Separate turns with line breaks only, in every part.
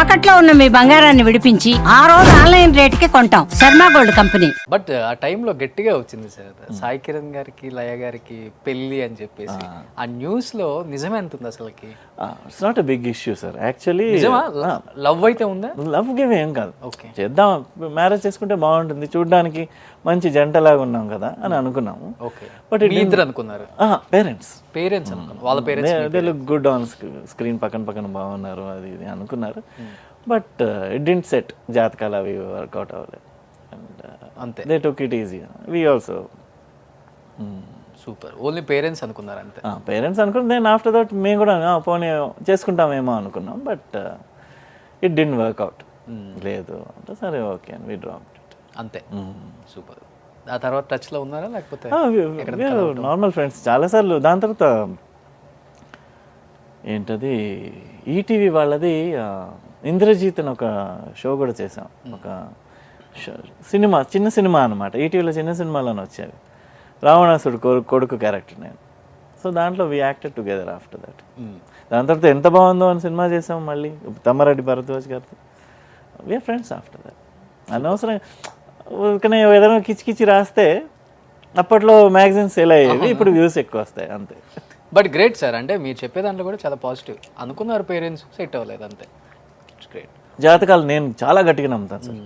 తాకట్లో ఉన్న మీ బంగారాన్ని విడిపించి ఆ రోజు ఆన్లైన్ రేటుకి కొంటాం. Sharma gold company.
బట్ ఆ టైంలో గట్టిగా వచ్చింది సార్, సాయి కిరణ్ గారికి లయ గారికి పెళ్లి అని చెప్పేసి. ఆ న్యూస్ లో నిజమే ఎంత ఉంది అసలుకి?
It's not a big issue sir actually.
Love అయితే ఉందా?
లవ్ గివ్ ఏం కాదు,
ఓకే
చేద్దాం, మ్యారేజ్ చేసుకుంటే బాగుంటుంది, చూడడానికి మంచి జంటలాగా ఉన్నాం కదా అని అనుకున్నాము.
ఓకే
బట్
మీ ఇద్దరు అనుకున్నారు? పేరెంట్స్ అనుకున్నారు, వాళ్ళ parents
they look good on screen, పక్కన పక్కన బాగున్నారు అది ఇది అనుకున్నారు. బట్ ఇట్ డింట్ సెట్, జాతకాలు అవి వర్కౌట్ అవ్వలేదు. అండ్
అంతే,
they took it easy. We also
super. Only parents అనుకున్నారు అంతే.
పేరెంట్స్ అనుకున్నాం. దెన్ ఆఫ్టర్ దట్ మేము కూడా పోనీ చేసుకుంటామేమో అనుకున్నాం. But it didn't work out. లేదు అంటే సరే ఓకే అని వి డ్రాప్ ఇట్
అంతే. సూపర్. ఆ తర్వాత టచ్లో ఉన్నారా లేకపోతే?
నార్మల్ ఫ్రెండ్స్ చాలాసార్లు. దాని తర్వాత ఏంటది ఈటీవీ వాళ్ళది ఇంద్రజీత్ అని ఒక షో కూడా చేసాం. ఒక సినిమా, చిన్న సినిమా అనమాట. ఈటీవీలో చిన్న సినిమాలోనే వచ్చేవి. రావణాసుడు కొడుకు క్యారెక్టర్ నేను. సో దాంట్లో we acted together after that. దాని తర్వాత ఎంత బాగుందో అని సినిమా చేసాం మళ్ళీ తమ్మారెడ్డి భరద్వాజ్ గారితో. We are friends after that. అనవసరం ఊరికనే ఏదైనా కిచి రాస్తే అప్పట్లో మ్యాగజైన్స్ సేల్ అయ్యేవి, ఇప్పుడు వ్యూస్ ఎక్కువ వస్తాయి అంతే.
బట్ గ్రేట్ సార్, అంటే మీరు చెప్పే దాంట్లో కూడా చాలా పాజిటివ్. అనుకున్నారు పేరెంట్స్, సెట్ అవ్వలేదు అంతే. గ్రేట్.
జాతకాలు నేను చాలా గట్టిగా నమ్ముతాను సార్.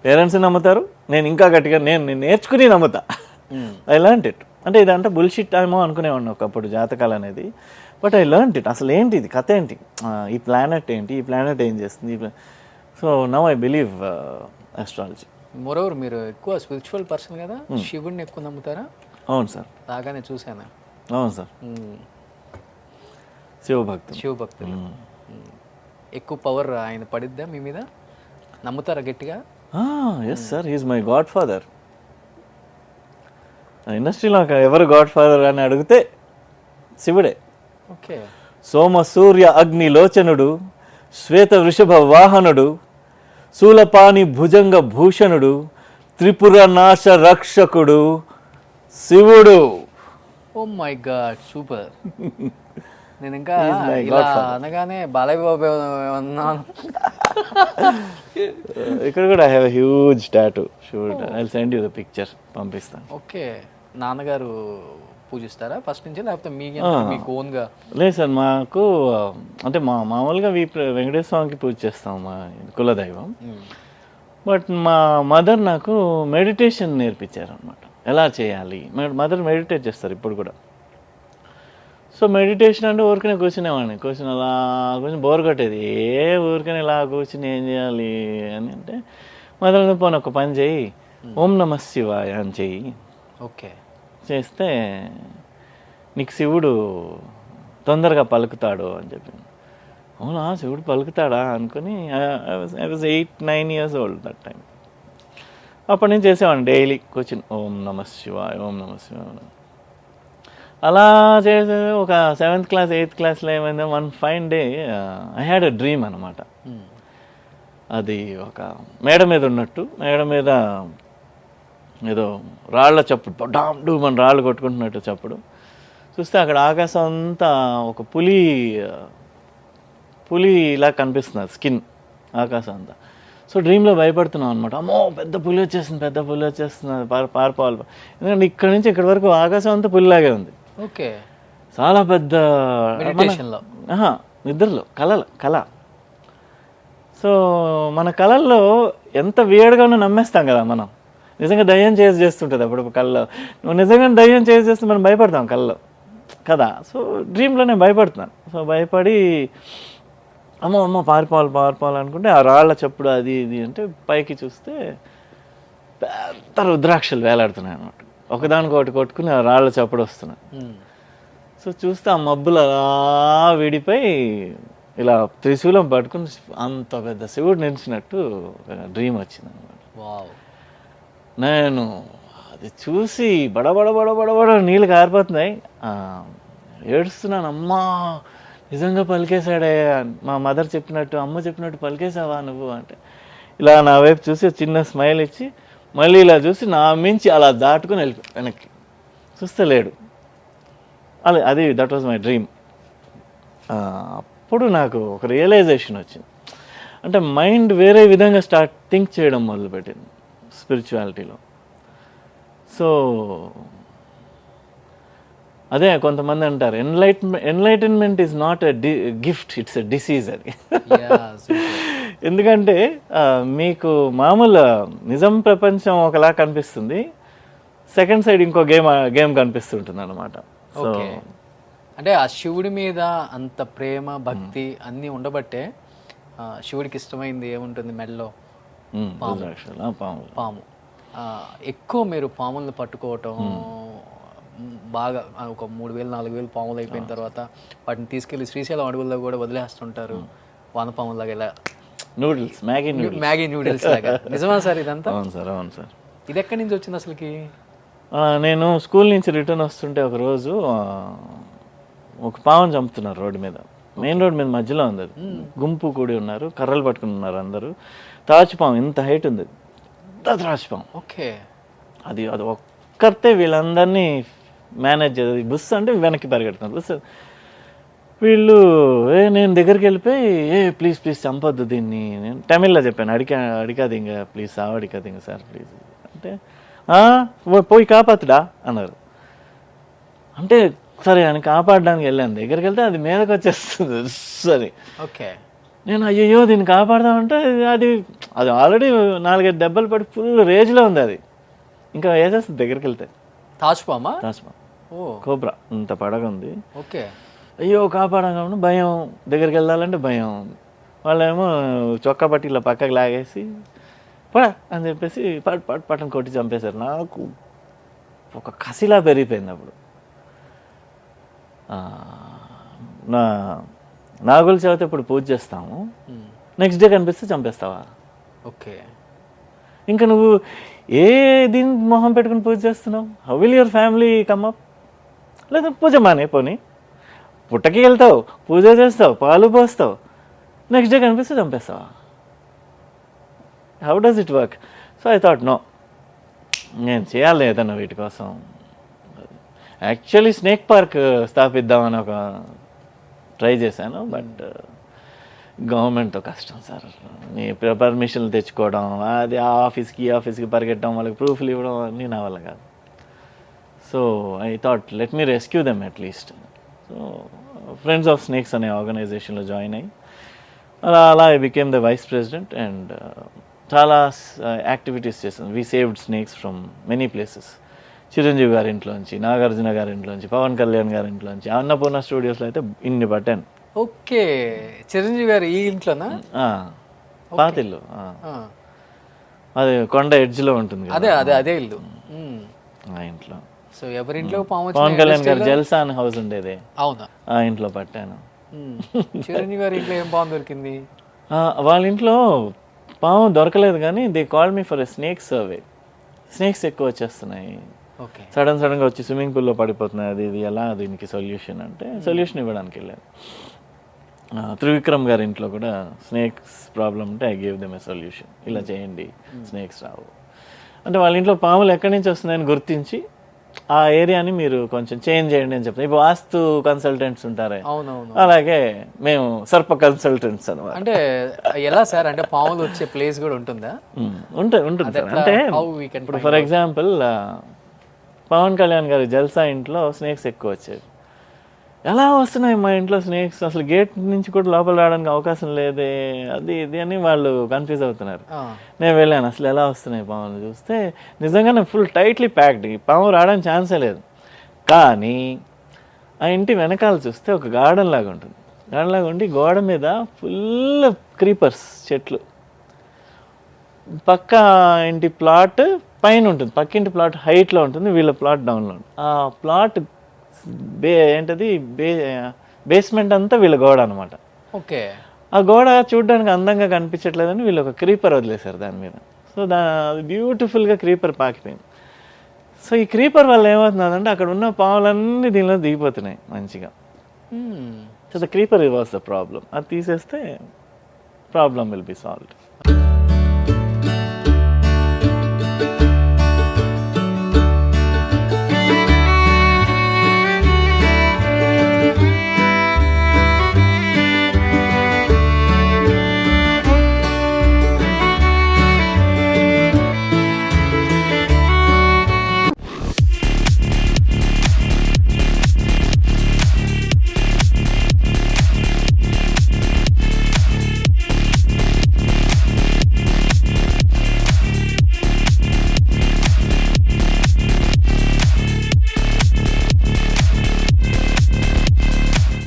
పేరెంట్స్ నమ్ముతారు, నేను ఇంకా గట్టిగా నేను నేర్చుకుని నమ్ముతా. I learn it. అంటే ఇదంటే బుల్షిట్ ఏమో అనుకునేవాడిని ఒకప్పుడు జాతకాలు అనేది. But I learn it. అసలు ఏంటి ఇది, కథ ఏంటి, ఈ ప్లానెట్ ఏంటి, ఈ ప్లానెట్ ఏం చేస్తుంది. So now I believe astrology.
Moreover మీరు ఎక్కువ స్పిరిచువల్ పర్సన్ కదా, శివుడిని ఎక్కువ నమ్ముతారా?
అవును సార్,
బాగానే చూసాను.
అవును సార్,
శివభక్తులు. ఎక్కువ పవర్ ఆయన పడిద్దా మీ మీద? నమ్ముతారా గట్టిగా?
Yes sir, he's my godfather. ఇండస్ట్రీలో ఎవరు గాడ్ ఫాదర్ అని అడిగితే శివుడే.
ఓకే.
సోమ సూర్య అగ్ని లోచనుడు, శ్వేత వృషభ వాహనుడు, శూలపాణి భుజంగ భూషణుడు, త్రిపుర నాశ రక్షకుడు శివుడు.
Oh my god, super. నేను ఇంకా ఇలా అనగానే బాలయ్య బాబు అన్నాను.
ఇక్కడ కూడా I have a huge tattoo శివుడు. I will send you the picture, పంపిస్తాను.
ఓకే. నాన్నగారు పూజిస్తారా ఫస్ట్ నుంచి, లేకపోతే మీకు ఓన్గా?
లేదు సార్, మాకు అంటే మామూలుగా వెంకటేశ్వర స్వామికి పూజ చేస్తాం, మా కులదైవం. బట్ మా మదర్ నాకు మెడిటేషన్ నేర్పించారు అనమాట, ఎలా చేయాలి. మదర్ మెడిటేట్ చేస్తారు ఇప్పుడు కూడా. సో మెడిటేషన్ అంటే ఊరికనే కూర్చునేవాడిని, అలా కూర్చొని బోర్ కొట్టేది. ఊరికనే ఇలా కూర్చుని ఏం చేయాలి అని అంటే, మదర్ పోనీ ఒక పని చేయి, ఓం నమః శివాయ అని చెయ్యి.
ఓకే. చేస్తే
నీకు శివుడు తొందరగా పలుకుతాడు అని చెప్పింది. అవునా, శివుడు పలుకుతాడా అనుకుని I was 8-9 years old that time. అప్పటి నుంచి చేసేవాడిని డైలీ కూర్చుని ఓం నమః శివాయ, ఓం నమః శివాయ. అలా చేసే ఒక 7th class 8th classలో ఏమైందో, one fine day I had a dream అనమాట. అది ఒక మేడ మీద ఉన్నట్టు, మేడ మీద ఏదో రాళ్ల చప్పుడు, డామ్ డూమ్ అని రాళ్ళు కొట్టుకుంటున్నట్టు చప్పుడు. చూస్తే అక్కడ ఆకాశం అంతా ఒక పులి ఇలా కనిపిస్తున్నారు, స్కిన్ ఆకాశం అంతా. సో డ్రీమ్లో భయపడుతున్నాం అనమాట. అమ్మో పెద్ద పులి వచ్చేస్తుంది, పారిపోవాలి. ఎందుకంటే ఇక్కడ నుంచి ఇక్కడి వరకు ఆకాశం అంతా పులిలాగే ఉంది.
ఓకే.
చాలా పెద్ద నిద్రలో కళ. సో మన కళల్లో ఎంత వేడిగానో నమ్మేస్తాం కదా మనం. నిజంగా దయ్యం చేస్తుంటుంది అప్పుడు కళ్ళలో. నువ్వు నిజంగా దయ్యం చేస్తే మనం భయపడతాం కళ్ళలో కదా. సో డ్రీమ్లో నేను భయపడుతున్నాను. సో భయపడి అమ్మో పారిపోవాలి అనుకుంటే, ఆ రాళ్ల చప్పుడు అది ఇది అంటే పైకి చూస్తే పెద్ద రుద్రాక్షలు వేలాడుతున్నాయి అనమాట. ఒకదానికొకటి కొట్టుకుని ఆ రాళ్ల చప్పుడు వస్తున్నాయి. సో చూస్తే ఆ మబ్బులు అలా విడిపోయి ఇలా త్రిశూలం పట్టుకుని అంత పెద్ద శివుడు నిలిచినట్టు డ్రీమ్ వచ్చింది అనమాట. నేను అది చూసి బడబడ నీళ్ళు కారిపోతున్నాయి, ఏడుస్తున్నాను. అమ్మా నిజంగా పలికేశాడే, మా మదర్ చెప్పినట్టు, అమ్మ చెప్పినట్టు పలికేసావా నువ్వు అంటే, ఇలా నా వైపు చూసి చిన్న స్మైల్ ఇచ్చి మళ్ళీ ఇలా చూసి నా మించి అలా దాటుకుని వెళ్ళిపోయి వెనక్కి చూస్తే లేడు. అది దట్ వాజ్ మై డ్రీమ్. అప్పుడు నాకు ఒక రియలైజేషన్ వచ్చింది. అంటే మైండ్ వేరే విధంగా థింక్ చేయడం మొదలుపెట్టింది స్పిరిచువాలిటీలో. సో అదే కొంతమంది అంటారు enlightenment is not a gift, it's a disease అని. ఎందుకంటే మీకు మామూలు నిజం ప్రపంచం ఒకలా కనిపిస్తుంది, సెకండ్ సైడ్ ఇంకో గేమ్ కనిపిస్తుంటుంది అనమాట. సో
అంటే ఆ శివుడి మీద అంత ప్రేమ భక్తి అన్నీ ఉండబట్టే శివుడికి ఇష్టమైంది ఏముంటుంది మెడలో? పాము. ఎక్కువ మీరు పాములను పట్టుకోవటం బాగా ఒక 3,000-4,000 పాములు అయిపోయిన తర్వాత వాటిని తీసుకెళ్లి శ్రీశైలం అడవుల్లో కూడా వదిలేస్తుంటారు వానపాములాగా, ఇలా
నూడిల్స్,
మ్యాగీ నూడిల్స్ లాగా. నిజమా సార్ ఇదంతా?
అవును సార్, అవును సార్.
ఇది ఎక్కడి నుంచి వచ్చింది అసలుకి?
నేను స్కూల్ నుంచి రిటర్న్ వస్తుంటే ఒకరోజు ఒక పావును చంపుతున్నారు రోడ్డు మీద, మెయిన్ రోడ్ మీద మధ్యలో ఉంది అది. గుంపు కూడి ఉన్నారు, కర్రలు పట్టుకుని ఉన్నారు అందరూ. త్రాచుపాము ఇంత హైట్ ఉంది, పెద్ద త్రాచుపాము.
ఓకే. అది
ఒక్కరితే వీళ్ళందరినీ మేనేజ్ చేసేది. బుస్ అంటే వెనక్కి పరిగెడుతున్నారు. బుస్ వీళ్ళు నేను దగ్గరికి వెళ్ళిపోయి ప్లీజ్ చంపొద్దు దీన్ని, నేను తమిళ్లో చెప్పాను, అడికాదింగ ప్లీజ్ సావడికాదింగ సార్ ప్లీజ్ అంటే పోయి కాపాతుడా అన్నారు. అంటే సరే అని కాపాడడానికి వెళ్ళాను, దగ్గరికి వెళ్తే అది మీదకి వచ్చేస్తుంది సరే.
ఓకే.
నేను అయ్యో దీన్ని కాపాడదామంటే అది ఆల్రెడీ 4-5 దెబ్బలు పడి ఫుల్ రేజ్లో ఉంది, అది ఇంకా వేసేస్తుంది దగ్గరికి వెళ్తే.
తాచుపామా?
కోబ్రా ఇంత పడగ ఉంది.
ఓకే.
అయ్యో కాపాడగా భయం, దగ్గరికి వెళ్ళాలంటే భయం. వాళ్ళేమో చొక్కా పట్టి ఇలా పక్కకి లాగేసి పడా అని చెప్పేసి పట్టని కొట్టి చంపేశారు. నాకు ఒక కసిలా పెరిగిపోయింది అప్పుడు. నాగుల చవితి ఇప్పుడు పూజ చేస్తాము, నెక్స్ట్ డే కనిపిస్తే చంపేస్తావా?
ఓకే.
ఇంకా నువ్వు దీని మొహం పెట్టుకుని పూజ చేస్తున్నావు? How will your family come up? లేదా పూజ మానే పోనీ, పుట్టకి వెళ్తావు, పూజ చేస్తావు, పాలు పోస్తావు, నెక్స్ట్ డే కనిపిస్తే చంపేస్తావా? How does it work? So I thought no, నేను చేయాలి ఏదన్నా వీటి కోసం. యాక్చువల్లీ స్నేక్ పార్క్ స్థాపిద్దామని ఒక ట్రై చేశాను, బట్ గవర్నమెంట్తో కష్టం సార్. నీ పర్మిషన్లు తెచ్చుకోవడం, అది ఆ ఆఫీస్కి పరిగెట్టడం, వాళ్ళకి ప్రూఫ్లు ఇవ్వడం అన్నీ నా వల్ల కాదు. So I thought let me rescue them at least. So friends of snakes అనే ఆర్గనైజేషన్లో జాయిన్ అయ్యి అలా I became the vice president and చాలా యాక్టివిటీస్ చేశాను. We saved snakes from many places. Chiranjeevi గారి ఇంట్లోంచి, నాగార్జున గారి ఇంట్లోంచి, పవన్ కళ్యాణ్ గారి ఇంట్లోంచి, అన్నపూర్ణ స్టూడియోస్లో అయితే ఇన్ని పట్టాను.
ఓకే. చిరంజీవి గారు ఈ ఇంట్లోనా?
పాతిల్లు, అది కొండ ఎడ్జ్లో ఉంటుంది,
అదే ఇల్లు
ఆ ఇంట్లో.
సో ఎవరింట్లో
పవన్ కళ్యాణ్ గారు జల్సా అని హౌస్ ఉండేది,
అవునా,
ఆ ఇంట్లో పట్టాను.
చిరంజీవి గారి ఇంట్లో ఏం పాము దొరికింది?
వాళ్ళ ఇంట్లో పాము దొరకలేదు, కానీ they call me for a snake survey. Snakes ఎక్కువ వచ్చేస్తున్నాయి, సడన్గా వచ్చి స్విమ్మింగ్ పూల్లో పడిపోతున్నాయి, అది ఇది ఎలా దీనికి సొల్యూషన్ అంటే సొల్యూషన్ ఇవ్వడానికి వెళ్ళాను. త్రివిక్రమ్ గారి ఇంట్లో కూడా స్నేక్స్ ప్రాబ్లం ఉంటే I gave them a solution, ఇలా చేయండి స్నేక్స్ రావు అంటే. వాళ్ళ ఇంట్లో పాములు ఎక్కడి నుంచి వస్తున్నాయని గుర్తించి ఆ ఏరియాని మీరు కొంచెం చేంజ్ చేయండి అని చెప్తాను. ఇప్పుడు వాస్తు కన్సల్టెంట్స్ ఉంటారే, అలాగే మేము సర్ప కన్సల్టెంట్స్ అనమాట.
అంటే ఎలా సార్, అంటే పాములు వచ్చే ప్లేస్ కూడా ఉంటుందా?
ఉంటుంది సార్. అంటే ఇప్పుడు ఫర్ ఎగ్జాంపుల్ పవన్ కళ్యాణ్ గారి జల్సా ఇంట్లో స్నేక్స్ ఎక్కువ వచ్చేవి. ఎలా వస్తున్నాయి మా ఇంట్లో స్నేక్స్, అసలు గేట్ నుంచి కూడా లోపల రావడానికి అవకాశం లేదే, అది ఇది అని వాళ్ళు కన్ఫ్యూజ్ అవుతున్నారు. నేను వెళ్ళాను, అసలు ఎలా వస్తున్నాయి పాములు చూస్తే నిజంగానే ఫుల్ టైట్లీ ప్యాక్డ్, ఈ పాము రావడానికి ఛాన్సే లేదు. కానీ ఆ ఇంటి వెనకాల చూస్తే ఒక గార్డెన్ లాగా ఉంటుంది. గార్డెన్ లాగా ఉండి గోడ మీద ఫుల్ క్రీపర్స్ చెట్లు, పక్క ఇంటి ప్లాట్ పైన ఉంటుంది, పక్కింటి ప్లాట్ హైట్లో ఉంటుంది, వీళ్ళ ప్లాట్ డౌన్లో ఉంటుంది. ఆ ప్లాట్ బేస్మెంట్ అంతా వీళ్ళ గోడ అనమాట.
ఓకే.
ఆ గోడ చూడడానికి అందంగా కనిపించట్లేదని వీళ్ళు ఒక క్రీపర్ వదిలేశారు దాని మీద. సో బ్యూటిఫుల్గా క్రీపర్ పాకిపోయింది. సో ఈ క్రీపర్ వల్ల ఏమవుతుందంటే అక్కడ ఉన్న పాములన్నీ దీనిలో దిగిపోతున్నాయి మంచిగా. So the creeper was the problem. అది తీసేస్తే ప్రాబ్లం విల్ బి సాల్వ్డ్.